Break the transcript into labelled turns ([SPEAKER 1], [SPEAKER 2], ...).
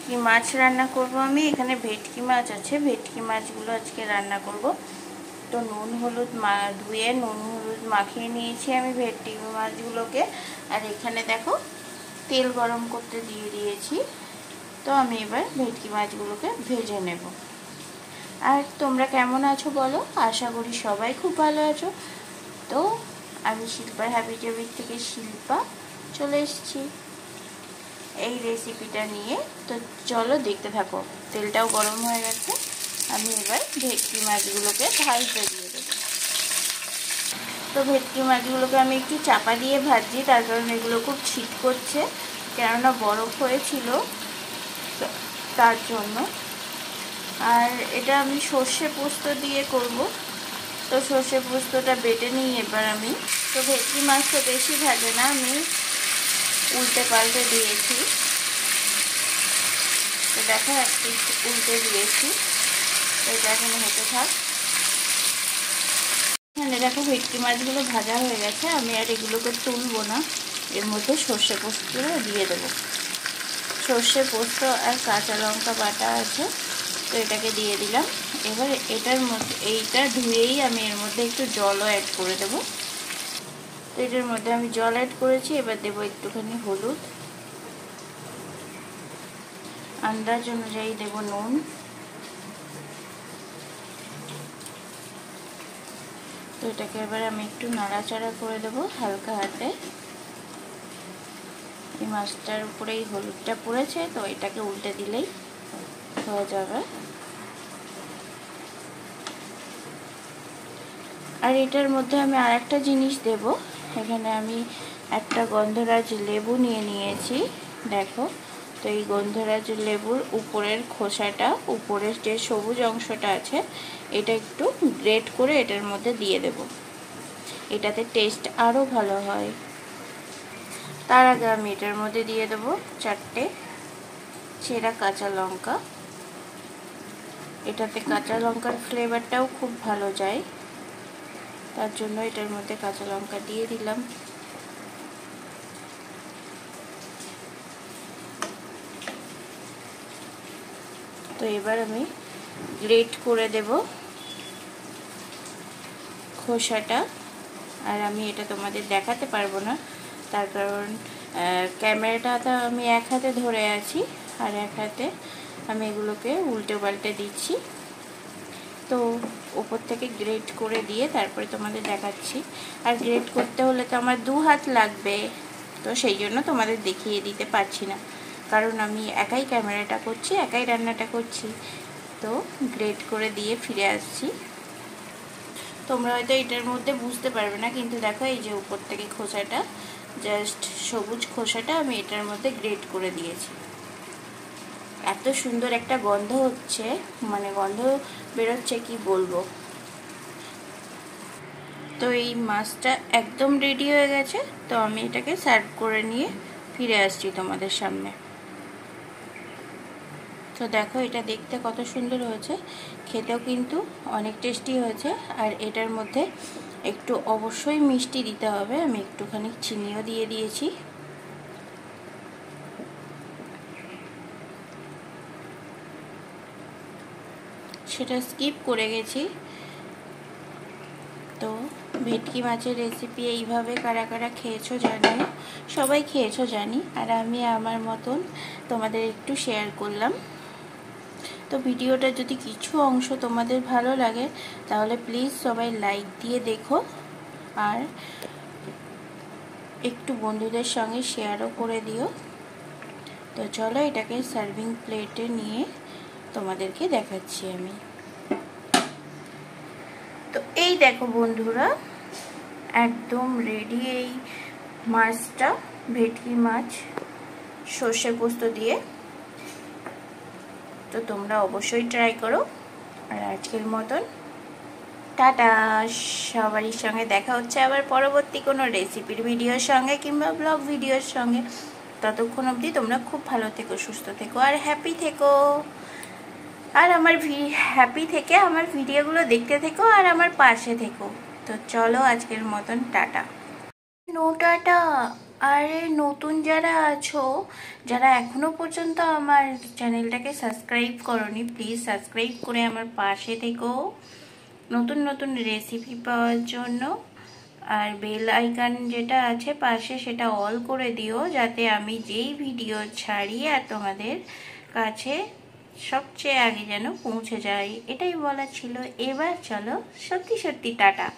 [SPEAKER 1] কি মাছ রান্না করব আমি এখানে ভেটকি মাছ আছে, ভেটকি মাছগুলো আজকে রান্না করব। তো নুন হলুদ ধুয়ে নুন হলুদ মাখিয়ে নিয়েছি আমি ভেটকি মাছগুলোকে। আর এখানে দেখো তেল গরম করতে দিয়ে দিয়েছি। তো আমি এবার ভেটকি মাছগুলোকে ভেজে নেব। আর তোমরা কেমন আছো বলো? আশা করি সবাই খুব ভালো আছো। তো আমি শিল্পার হ্যাপি টেবিল থেকে শিল্পা চলে এসেছি এই রেসিপিটা নিয়ে। তো চলো দেখতে থাকো। তেলটাও গরম হয়ে গেছে, আমি এবার ভেটকি মাছগুলোকে ভাজতে দিয়ে দেবো। তো ভেটকি মাছগুলোকে আমি একটু চাপা দিয়ে ভাজছি, তার কারণ এগুলো খুব ছিট করছে, কেননা বরফ হয়েছিল তার জন্য। আর এটা আমি সর্ষে পোস্ত দিয়ে করব। তো সর্ষে পোস্তটা বেটে নিই এবার আমি। তো ভেটকি মাছটা বেশি ভাজে না, আমি উল্টে পাল্টে দিয়েছি। তো দেখো একটু উল্টে দিয়েছি, তো এটা এখন হতে থাক। এখানে দেখো ভেটকি মাছগুলো ভাজা হয়ে গেছে, আমি আর এগুলোকে তুলবো না, এর মধ্যে সর্ষে পোস্তগুলো দিয়ে দেবো। সর্ষে পোস্ত আর কাঁচা লঙ্কা বাটা আছে, তো এটাকে দিয়ে দিলাম। এবার এটার মধ্যে এইটা ধুয়েই আমি এর মধ্যে একটু জলও অ্যাড করে দেবো। তো এটার মধ্যে আমি জল অ্যাড করেছি, এবার দেবো একটুখানি হলুদ, আন্দাজ অনুযায়ী দেবো নুন, তো এটাকে এবার আমি একটু নাড়াচাড়া করে দেবো হালকা হাতে। এই মাছটার উপরে এই হলুদটা পড়েছে, তো এটাকে উল্টে দিলেই হয়ে যাবে। আর এটার মধ্যে আমি আর একটা জিনিস দেব। এখানে আমি একটা গন্ধরাজ লেবু নিয়ে নিয়েছি, দেখো। তো এই গন্ধরাজ লেবুর উপরের খোসাটা, উপরের যে সবুজ অংশটা আছে, এটা একটু গ্রেট করে এটার মধ্যে দিয়ে দেব, এটাতে টেস্ট আরও ভালো হয়। তার আগে আমি এটার মধ্যে দিয়ে দেব 4টে চেরা কাঁচা লঙ্কা। এটাতে কাঁচা লঙ্কার ফ্লেভারটাও খুব ভালো যায়, তার জন্য এটার মধ্যে কাঁচা লঙ্কা দিয়ে দিলাম। তো এবার আমি গ্রেট করে দেব খোসাটা। আর আমি এটা তোমাদের দেখাতে পারবো না, তার কারণ ক্যামেরাটা তো আমি এক হাতে ধরে আছি, আর এক হাতে আমি এগুলোকে উল্টে পাল্টে দিচ্ছি। তো ওপর থেকে গ্রেট করে দিয়ে তারপরে তোমাদের দেখাচ্ছি। আর গ্রেট করতে হলে তো আমার 2 হাত লাগবে, তো সেই জন্য তোমাদের দেখিয়ে দিতে পারছি না, কারণ আমি একাই ক্যামেরাটা করছি, একাই রান্নাটা করছি। তো গ্রেট করে দিয়ে ফিরে আসছি। তোমরা হয়তো এটার মধ্যে বুঝতে পারবে না, কিন্তু দেখো এই যে উপর থেকে খোসাটা, জাস্ট সবুজ খোসাটা আমি এটার মধ্যে গ্রেট করে দিয়েছি। এত সুন্দর একটা গন্ধ হচ্ছে, মানে গন্ধ বেরোচ্ছে কি বলবো। তো এই মাছটা একদম রেডি হয়ে গেছে, তো আমি এটাকে সার্ভ করে নিয়ে ফিরে আসছি তোমাদের সামনে। তো দেখো এটা দেখতে কত সুন্দর হয়েছে, খেতেও কিন্তু অনেক টেস্টি হয়েছে। আর এটার মধ্যে একটু অবশ্যই মিষ্টি দিতে হবে, আমি একটুখানি চিনিও দিয়ে দিয়েছি। সেটা স্কিপ করে গেছি। তো ভেটকি মাছের রেসিপি এইভাবে কারা কারা খেয়েছো জানিও, সবাই খেয়েছো জানি, আর আমি আমার মতন তোমাদের একটু শেয়ার করলাম। তো ভিডিওটা যদি কিছু অংশ তোমাদের ভালো লাগে তাহলে প্লিজ সবাই লাইক দিয়ে দেখো, আর একটু বন্ধুদের সঙ্গে শেয়ারও করে দিও। তো চলো এটাকে সার্ভিং প্লেটে নিয়ে তোমাদেরকে দেখাচ্ছি আমি। তো এই দেখো বন্ধুরা, একদম রেডি এই মাছটা, ভেটকি মাছ সর্ষে পোস্ত দিয়ে। তো তোমরা অবশ্যই ট্রাই করো। আর আজকের মতন টাটা, সবারই সঙ্গে দেখা হচ্ছে আবার পরবর্তী কোনো রেসিপির ভিডিওর সঙ্গে কিংবা ব্লগ ভিডিওর সঙ্গে। ততক্ষণ অবধি তোমরা খুব ভালো থেকো, সুস্থ থেকো আর হ্যাপি থেকো। আর আমার হ্যাপি থেকে আমার ভিডিওগুলো দেখতে থেকো আর আমার পাশে থেকো। তো চলো আজকের মতন টাটা, নো টাটা। আর নতুন যারা আছো, যারা এখনো পর্যন্ত আমার চ্যানেলটাকে সাবস্ক্রাইব করোনি, প্লিজ সাবস্ক্রাইব করে আমার পাশে থেকো নতুন নতুন রেসিপি পাওয়ার জন্য। আর বেল আইকন যেটা আছে পাশে সেটা অল করে দিও, যাতে আমি যেই ভিডিও ছাড়ি আর তোমাদের কাছে সবচেয়ে আগে যেন পৌঁছে যায়। এটাই বলা ছিল। এবার চলো সত্যি সত্যি টাটা।